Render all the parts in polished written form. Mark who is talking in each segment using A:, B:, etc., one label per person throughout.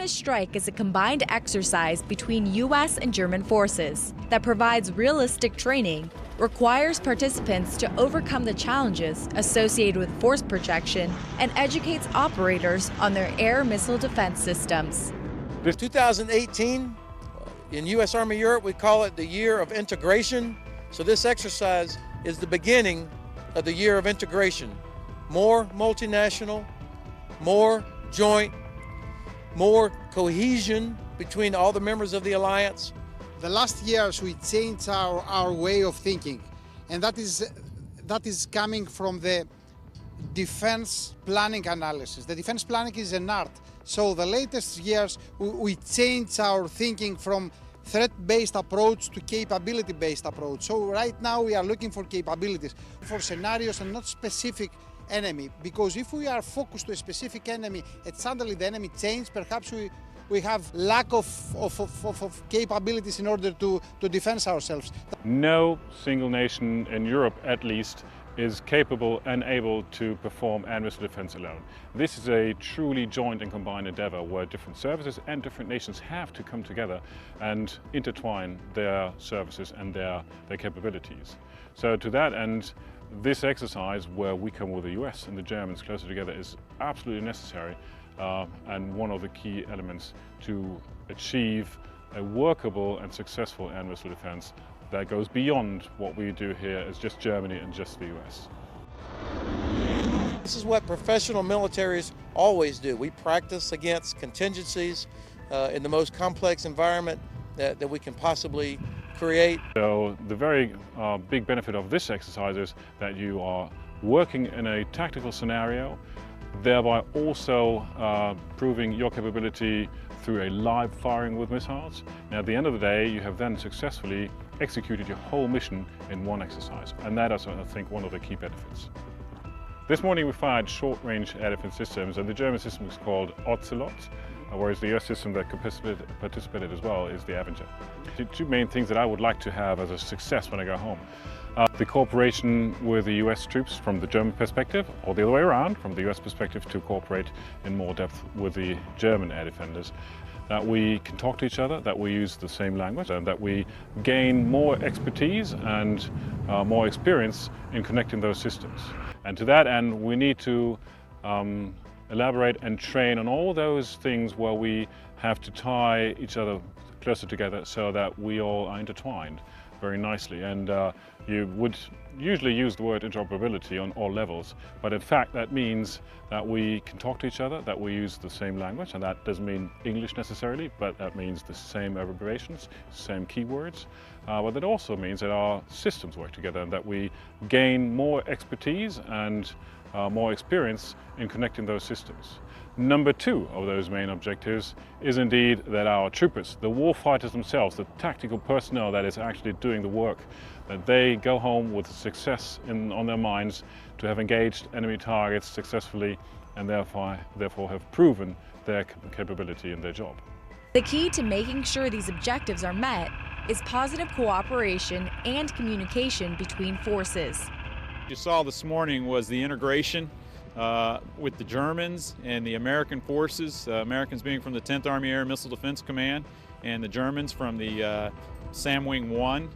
A: Artemis Strike is a combined exercise between U.S. and German forces that provides realistic training, requires participants to overcome the challenges associated with force projection, and educates operators on their air missile defense systems.
B: 2018, in U.S. Army Europe, we call it the year of integration. So this exercise is the beginning of the year of integration. More multinational, more joint, more cohesion between all the members of the alliance.
C: The last years we changed our way of thinking, and that is coming from the defense planning analysis. The defense planning is an art. So the latest years we changed our thinking from threat-based approach to capability-based approach. So right now we are looking for capabilities, for scenarios and not specific enemy, because if we are focused to a specific enemy and suddenly the enemy changes, perhaps we have lack of capabilities in order to defend ourselves.
D: No single nation in Europe, at least, is capable and able to perform air missile defense alone. This is a truly joint and combined endeavor where different services and different nations have to come together and intertwine their services and their capabilities. So to that end, this exercise where we come with the US and the Germans closer together is absolutely necessary and one of the key elements to achieve a workable and successful air missile defense that goes beyond what we do here as just Germany and just the US.
B: This is what professional militaries always do. We practice against contingencies in the most complex environment that we can possibly create.
D: So the very big benefit of this exercise is that you are working in a tactical scenario, thereby also proving your capability through a live firing with missiles. Now, at the end of the day, you have then successfully executed your whole mission in one exercise, and that is, I think, one of the key benefits. This morning we fired short-range air defense systems, and the German system is called Ozelot, whereas the US system that participated as well is the Avenger. The two main things that I would like to have as a success when I go home. The cooperation with the US troops from the German perspective, or the other way around, from the US perspective to cooperate in more depth with the German air defenders. That we can talk to each other, that we use the same language, and that we gain more expertise and more experience in connecting those systems. And to that end, we need to elaborate and train on all those things where we have to tie each other closer together so that we all are intertwined very nicely. And you would usually use the word interoperability on all levels, but in fact that means that we can talk to each other, that we use the same language, and that doesn't mean English necessarily, but that means the same abbreviations, same keywords. But that also means that our systems work together and that we gain more expertise and more experience in connecting those systems. Number two of those main objectives is indeed that our troopers, the war fighters themselves, the tactical personnel that is actually doing the work, that they go home with success on their minds to have engaged enemy targets successfully and therefore have proven their capability in their job.
A: The key to making sure these objectives are met is positive cooperation and communication between forces.
E: What you saw this morning was the integration with the Germans and the American forces, Americans being from the 10th Army Air Missile Defense Command and the Germans from the SAMWing 1,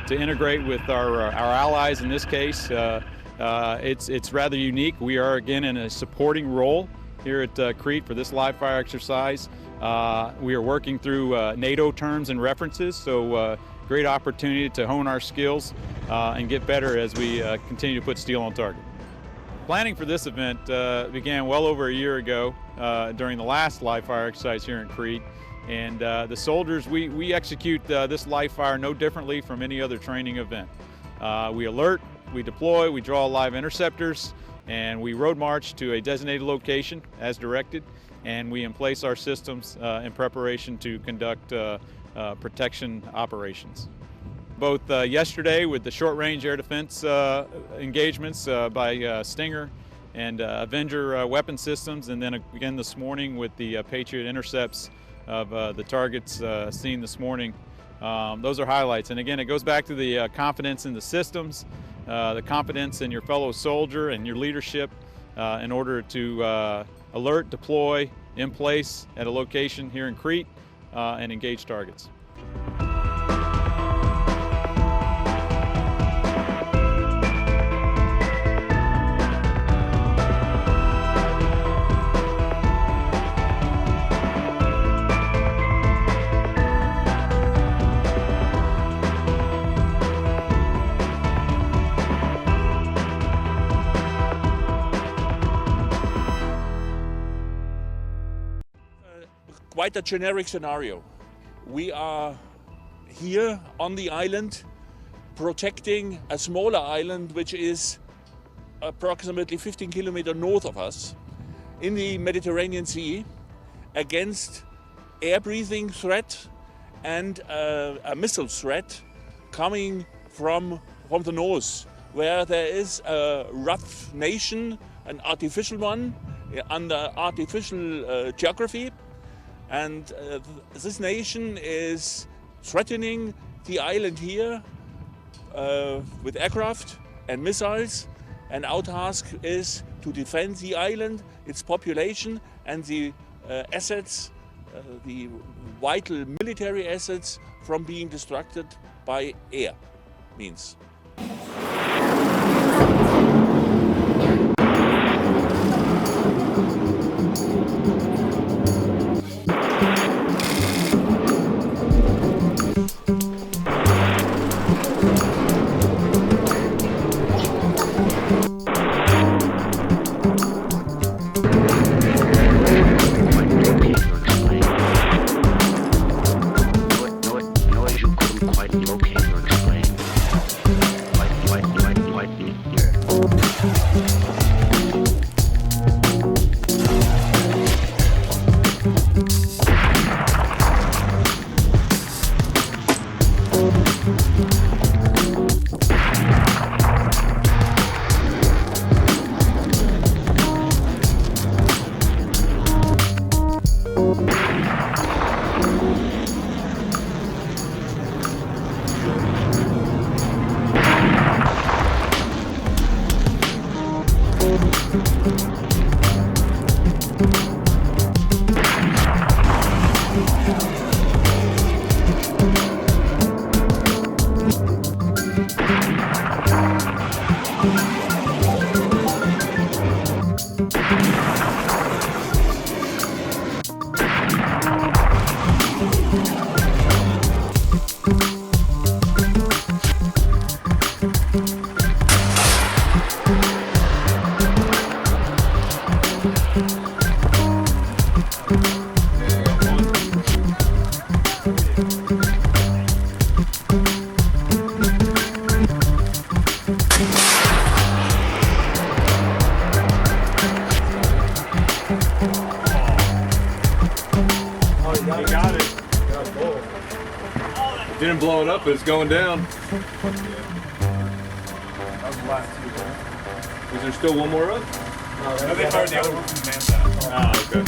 E: to integrate with our allies in this case. It's rather unique. We are again in a supporting role here at Crete for this live fire exercise. We are working through NATO terms and references, so great opportunity to hone our skills and get better as we continue to put steel on target. Planning for this event began well over a year ago during the last live fire exercise here in Crete. And the soldiers, we execute this live fire no differently from any other training event. We alert, we deploy, we draw live interceptors, and we road march to a designated location as directed, and we emplace our systems in preparation to conduct protection operations. Both yesterday with the short-range air defense engagements by Stinger and Avenger weapon systems, and then again this morning with the Patriot intercepts of the targets seen this morning. Those are highlights, and again it goes back to the confidence in the systems, the confidence in your fellow soldier and your leadership in order to alert, deploy, in place at a location here in Crete, and engage targets.
F: Quite a generic scenario. We are here on the island protecting a smaller island which is approximately 15 kilometers north of us in the Mediterranean Sea against air breathing threat and a missile threat coming from the north, where there is a rough nation, an artificial one, under artificial geography. And this nation is threatening the island here with aircraft and missiles. And our task is to defend the island, its population, and the assets, the vital military assets, from being destructed by air means.
G: Didn't blow it up, but it's going down.
H: That was the last two, right?
G: Is there still one more up?
H: No, they fired the other one from the man side.
G: Ah, okay.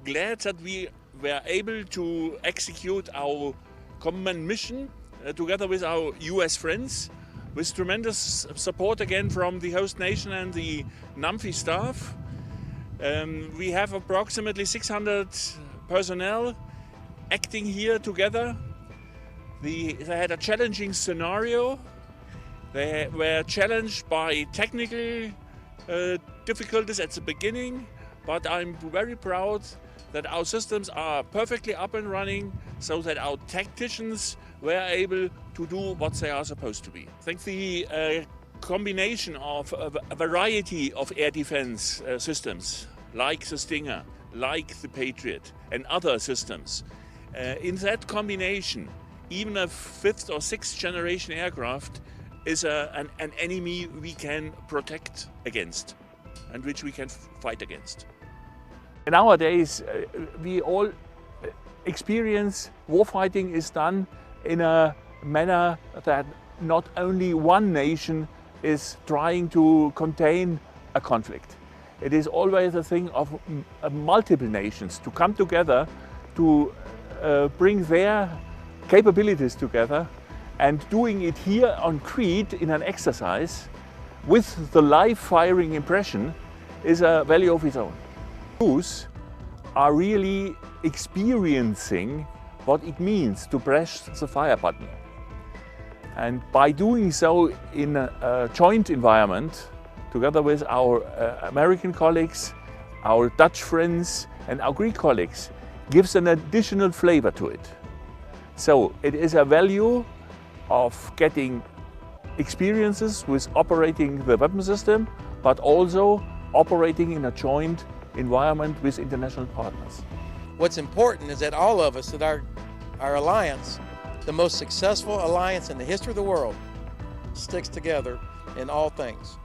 F: glad that we were able to execute our common mission together with our US friends, with tremendous support again from the host nation and the NAMFI staff. We have approximately 600 personnel acting here together. They had a challenging scenario. They were challenged by technical difficulties at the beginning, but I'm very proud that our systems are perfectly up and running so that our tacticians were able to do what they are supposed to be. I think the combination of a variety of air defense systems, like the Stinger, like the Patriot and other systems, in that combination, even a 5th or 6th generation aircraft is an enemy we can protect against and which we can fight against. Nowadays, we all experience warfighting is done in a manner that not only one nation is trying to contain a conflict. It is always a thing of multiple nations to come together to bring their capabilities together, and doing it here on Crete in an exercise with the live firing impression is a value of its own. Crews are really experiencing what it means to press the fire button. And by doing so in a joint environment, together with our American colleagues, our Dutch friends and our Greek colleagues, gives an additional flavor to it. So it is a value of getting experiences with operating the weapon system, but also operating in a joint environment with international partners.
B: What's important is that all of us, that our alliance, the most successful alliance in the history of the world, sticks together in all things.